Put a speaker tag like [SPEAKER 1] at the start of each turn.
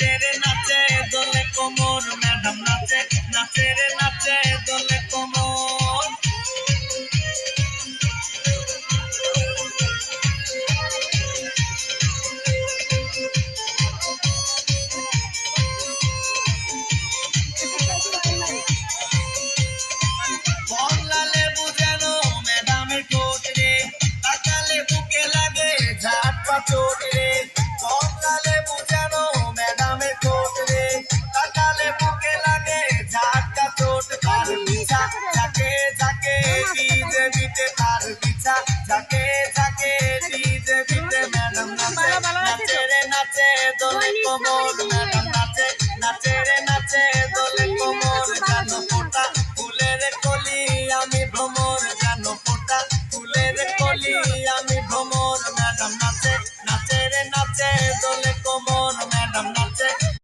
[SPEAKER 1] নাচে রে নাচে দোলে কোমর ম্যাডাম নাচে নাচে রে নাচে দোলে কোমর কমলা লেবু যেন ম্যাডামের ঠোঁট রে তাকালে বুকে লাগে ঝাটপা চোট রে কমলা লেবু যেন ম্যাডামের ঠোঁট রে তাকালে বুকে লাগে ঝাটকা চোট তার বিছা যাকে যাকে ডিজে বিটে তার বিছা যাকে যাকে ডিজে বিটে ম্যাডাম নাচে নাচে রে নাচে দোলে কোমর ম্যাডাম নাচে নাচে রে নাচে দোলে কোমর জানো ফোটা ফুলের কলি আমি ভ্রমর জানো ফোটা ফুলের কলি আমি ভ্রমর ম্যাডাম নাচে নাচে রে নাচে